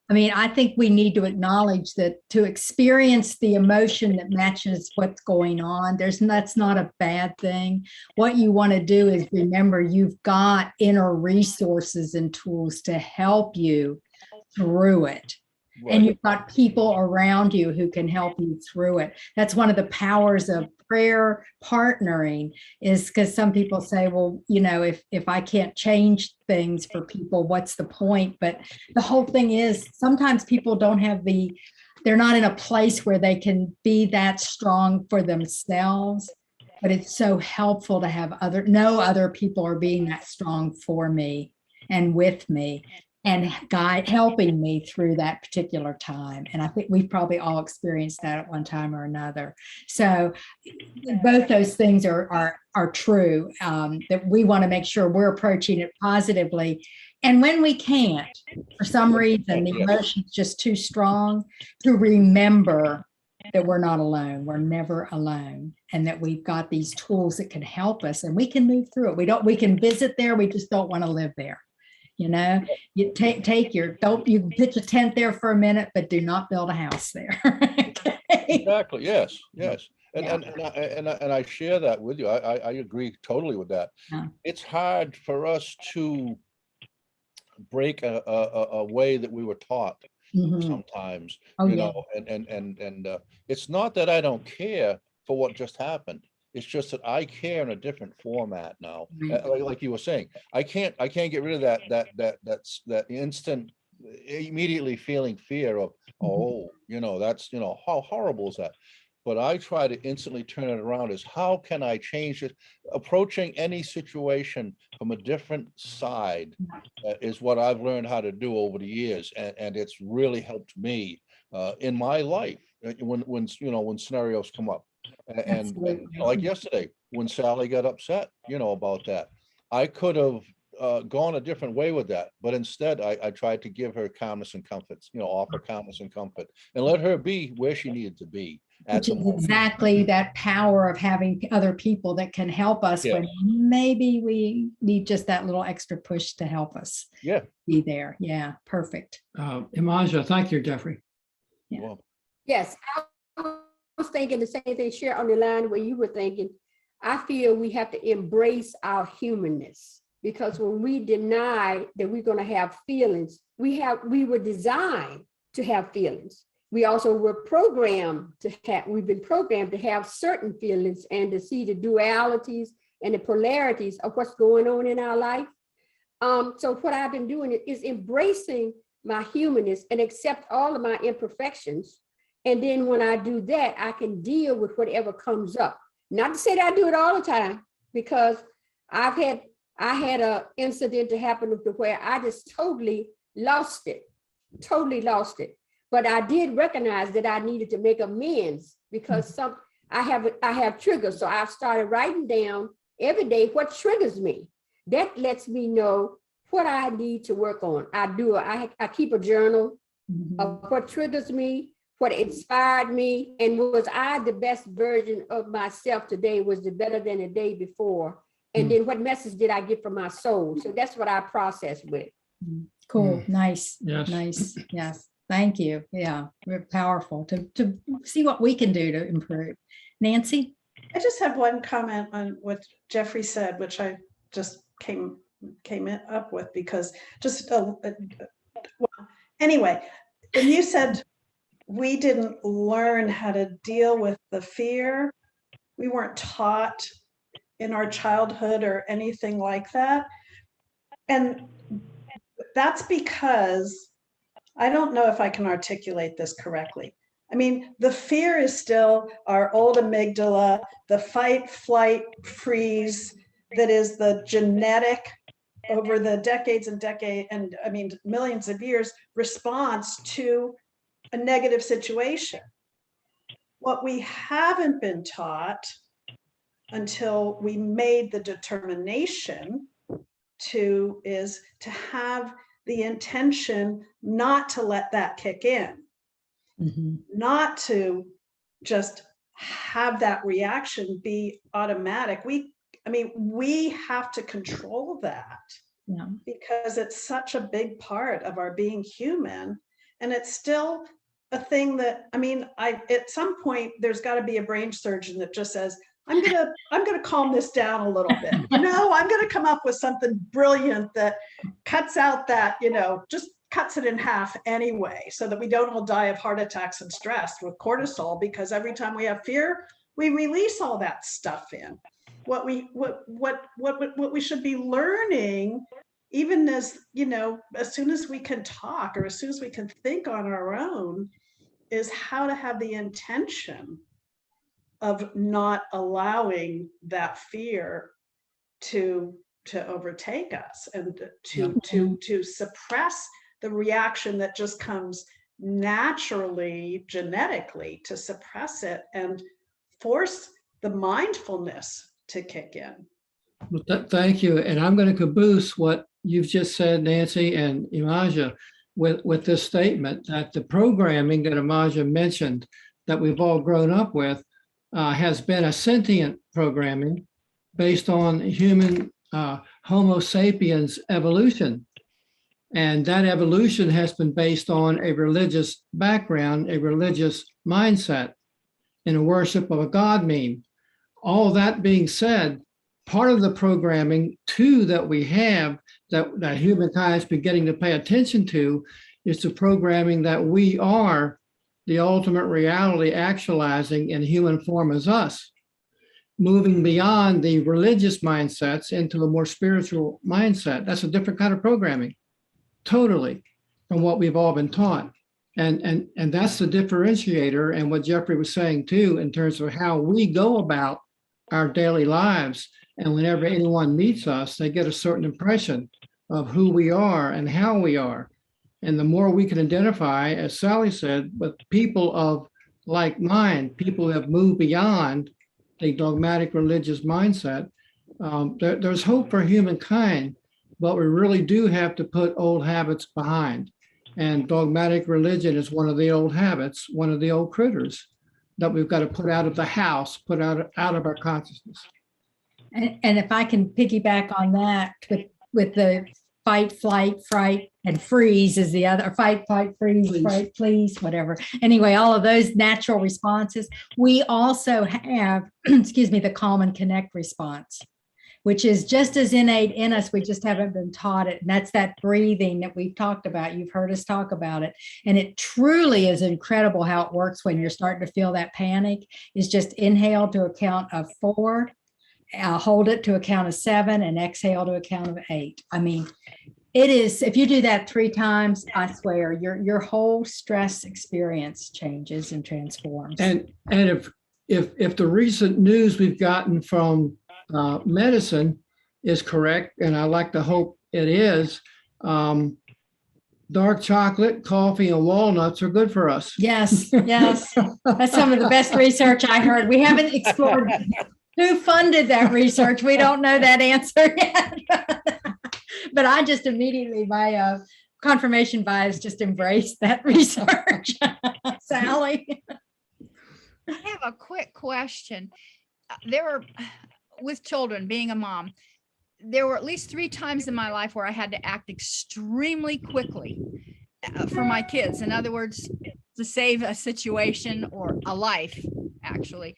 [SPEAKER 1] I mean, I think we need to acknowledge that to experience the emotion that matches what's going on, that's not a bad thing. What you want to do is remember you've got inner resources and tools to help you through it. Right. And you've got people around you who can help you through it. That's one of the powers of prayer partnering, is because some people say, well, you know, if I can't change things for people, what's the point? But the whole thing is, sometimes people they're not in a place where they can be that strong for themselves. But it's so helpful to have other people are being that strong for me and with me, and helping me through that particular time. And I think we've probably all experienced that at one time or another. So both those things are true, that we want to make sure we're approaching it positively. And when we can't, for some reason, the emotion's just too strong, to remember that we're not alone. We're never alone. And that we've got these tools that can help us, and we can move through it. We can visit there. We just don't want to live there. You know, you you can pitch a tent there for a minute, but do not build a house there. Okay?
[SPEAKER 2] Exactly. Yes. And I share that with you. I agree totally with that.
[SPEAKER 1] Yeah.
[SPEAKER 2] It's hard for us to break a way that we were taught
[SPEAKER 1] Mhm.
[SPEAKER 2] sometimes,
[SPEAKER 1] Oh,
[SPEAKER 2] you
[SPEAKER 1] yeah.
[SPEAKER 2] know, and it's not that I don't care for what just happened. It's just that I care in a different format now.
[SPEAKER 1] Right.
[SPEAKER 2] Like you were saying, I can't get rid of that instant, immediately feeling fear of, oh, you know, that's, you know, how horrible is that? But I try to instantly turn it around as how can I change it? Approaching any situation from a different side is what I've learned how to do over the years, and it's really helped me in my life when you know, when scenarios come up. And
[SPEAKER 1] Absolutely.
[SPEAKER 2] like yesterday, when Sally got upset, you know, about that, I could have gone a different way with that, but instead I tried to give her calmness and comfort, you know, offer calmness and comfort, and let her be where she needed to be at
[SPEAKER 1] Which
[SPEAKER 2] the
[SPEAKER 1] is
[SPEAKER 2] moment.
[SPEAKER 1] exactly that power of having other people that can help us
[SPEAKER 2] Yeah.
[SPEAKER 1] when maybe we need just that little extra push to help us
[SPEAKER 2] Yeah.
[SPEAKER 1] be there. Yeah, perfect.
[SPEAKER 4] Imaja, thank you, Jeffrey.
[SPEAKER 1] Yeah.
[SPEAKER 2] Well,
[SPEAKER 9] Yes, I was thinking the same thing, share on the line where you were thinking. I feel we have to embrace our humanness, because when we deny that we're going to have feelings, we were designed to have feelings. We also were programmed to have, we've been programmed to have certain feelings and to see the dualities and the polarities of what's going on in our life. So what I've been doing is embracing my humanness and accept all of my imperfections. And then when I do that, I can deal with whatever comes up. Not to say that I do it all the time, because I had an incident to happen where I just totally lost it. But I did recognize that I needed to make amends, because I have triggers. So I've started writing down every day what triggers me. That lets me know what I need to work on. I keep a journal of what triggers me, what inspired me, and was I the best version of myself today? Was it better than the day before? And then what message did I get from my soul? So that's what I process with.
[SPEAKER 1] Cool. Nice.
[SPEAKER 4] Yes.
[SPEAKER 1] Nice. Yes. Thank you. Yeah, we're powerful to see what we can do to improve. Nancy?
[SPEAKER 7] I just have one comment on what Jeffrey said, which I just came up with, because just well, anyway, when you said we didn't learn how to deal with the fear, we weren't taught in our childhood or anything like that, and that's because I don't know if I can articulate this correctly. I mean, the fear is still our old amygdala, the fight, flight, freeze, that is the genetic, over the decades and I mean, millions of years, response to a negative situation. What we haven't been taught until we made the determination is to have the intention not to let that kick in, not to just have that reaction be automatic. We have to control that, because it's such a big part of our being human. And it's still a thing that, I mean, at some point there's got to be a brain surgeon that just says, I'm gonna calm this down a little bit. No, I'm gonna come up with something brilliant that cuts out that, just cuts it in half anyway, so that we don't all die of heart attacks and stress with cortisol, because every time we have fear, we release all that stuff in. What we should be learning, even as soon as we can talk, or as soon as we can think on our own, is how to have the intention of not allowing that fear to overtake us, and to suppress the reaction that just comes naturally, genetically, to suppress it and force the mindfulness to kick in.
[SPEAKER 4] Well, thank you. And I'm going to caboose what you've just said, Nancy and Imaja, with this statement that the programming that Imaja mentioned that we've all grown up with has been a sentient programming based on human Homo sapiens evolution. And that evolution has been based on a religious background, a religious mindset, and a worship of a God meme. All that being said, part of the programming too that we have that humankind is beginning to pay attention to is the programming that we are the ultimate reality actualizing in human form as us, moving beyond the religious mindsets into a more spiritual mindset. That's a different kind of programming, totally, from what we've all been taught. And that's the differentiator, and what Jeffrey was saying too, in terms of how we go about our daily lives. And whenever anyone meets us, they get a certain impression of who we are and how we are. And the more we can identify, as Sally said, with people of like mind, people who have moved beyond the dogmatic religious mindset, there's hope for humankind, but we really do have to put old habits behind. And dogmatic religion is one of the old habits, one of the old critters that we've got to put out of the house, put out of our consciousness.
[SPEAKER 1] And if I can piggyback on that with the fight, flight, fright, and freeze is the other, fight, flight, freeze,
[SPEAKER 4] Please.
[SPEAKER 1] fright, please, whatever. Anyway, all of those natural responses. We also have, excuse me, the calm and connect response, which is just as innate in us. We just haven't been taught it. And that's that breathing that we've talked about. You've heard us talk about it. And it truly is incredible how it works when you're starting to feel that panic. Is just inhale to a count of 4, hold it to a count of 7, and exhale to a count of 8. I mean, it is, if you do that 3 times, I swear your whole stress experience changes and transforms.
[SPEAKER 4] And if the recent news we've gotten from medicine is correct, and I like to hope it is, dark chocolate, coffee, and walnuts are good for us.
[SPEAKER 1] Yes, yes. That's some of the best research I heard. We haven't explored who funded that research. We don't know that answer yet. But I just immediately, my confirmation bias just embraced that research. Sally?
[SPEAKER 5] I have a quick question. There were, with children, being a mom, there were at least 3 times in my life where I had to act extremely quickly for my kids. In other words, to save a situation or a life, actually.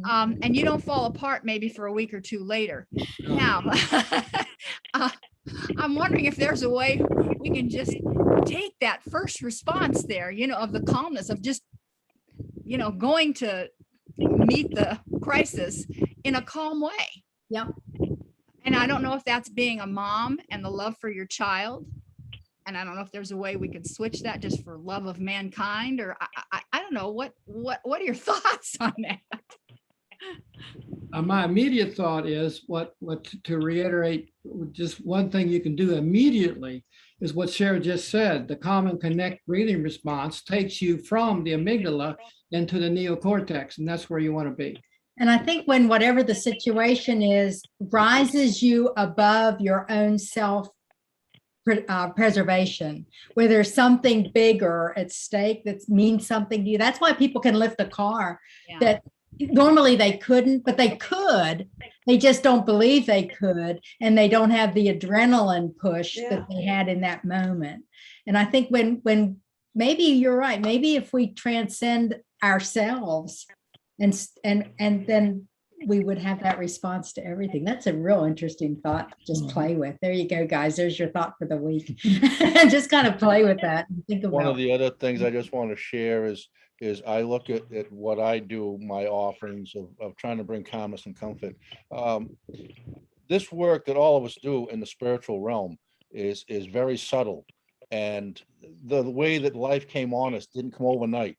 [SPEAKER 5] And you don't fall apart maybe for a week or 2 later. Now, I'm wondering if there's a way we can just take that first response there, of the calmness of just, going to meet the crisis in a calm way.
[SPEAKER 1] Yep.
[SPEAKER 5] And I don't know if that's being a mom and the love for your child. And I don't know if there's a way we could switch that just for love of mankind, or I don't know. What are your thoughts on that?
[SPEAKER 4] My immediate thought is to reiterate, just one thing you can do immediately is what Sarah just said. The calm and connect breathing response takes you from the amygdala into the neocortex, and that's where you want to be.
[SPEAKER 1] And I think when whatever the situation is, rises you above your own self preservation, where there's something bigger at stake that means something to you. That's why people can lift a car that normally they couldn't, but they could. They just don't believe they could, and they don't have the adrenaline push that they had in that moment. And I think when maybe you're right, maybe if we transcend ourselves and then we would have that response to everything. That's a real interesting thought to just play with. There you go, guys. There's your thought for the week. Just kind of play with that and think about.
[SPEAKER 2] One of the other things I just want to share is I look at what I do, my offerings of trying to bring calmness and comfort. This work that all of us do in the spiritual realm is very subtle. And the way that life came on us didn't come overnight.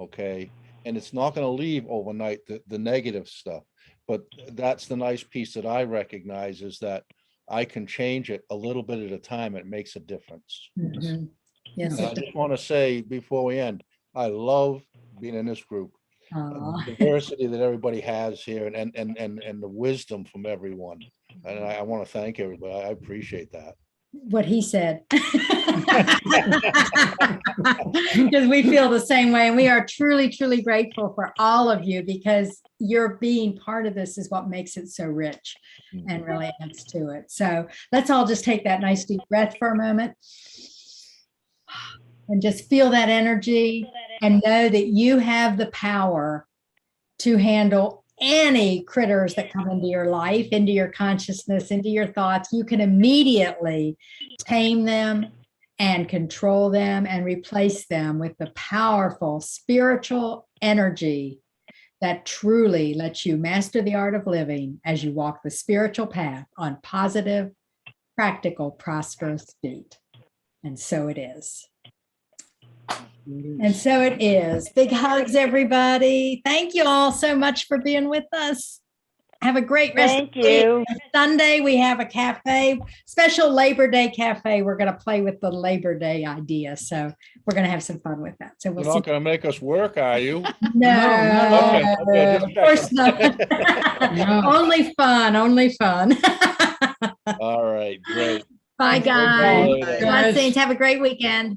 [SPEAKER 2] Okay. And it's not going to leave overnight, the negative stuff. But that's the nice piece that I recognize, is that I can change it a little bit at a time. It makes a difference.
[SPEAKER 1] Mm-hmm. Yes.
[SPEAKER 2] And I just want to say before we end, I love being in this group. The diversity that everybody has here, and the wisdom from everyone. And I want to thank everybody. I appreciate that.
[SPEAKER 1] What he said. Because we feel the same way, and we are truly, truly grateful for all of you, because your being part of this is what makes it so rich and really adds to it. So let's all just take that nice deep breath for a moment and just feel that energy and know that you have the power to handle any critters that come into your life, into your consciousness, into your thoughts, you can immediately tame them and control them and replace them with the powerful spiritual energy that truly lets you master the art of living as you walk the spiritual path on positive, practical, prosperous feet. And so it is. And so it is. Big hugs, everybody. Thank you all so much for being with us. Have a great rest
[SPEAKER 8] Thank
[SPEAKER 1] of the week.
[SPEAKER 8] you.
[SPEAKER 1] Sunday, we have a cafe, special Labor Day cafe. We're going to play with the Labor Day idea. So we're going to have some fun with that. So
[SPEAKER 2] You're
[SPEAKER 1] we'll
[SPEAKER 2] not
[SPEAKER 1] see.
[SPEAKER 2] gonna make us work, are you?
[SPEAKER 1] No,
[SPEAKER 2] Okay,
[SPEAKER 1] of course not.
[SPEAKER 4] No.
[SPEAKER 1] Only fun, only fun.
[SPEAKER 2] All right, great.
[SPEAKER 1] Bye,
[SPEAKER 2] Talk to you
[SPEAKER 1] guys.
[SPEAKER 2] later.
[SPEAKER 1] Blessings. Have a great weekend.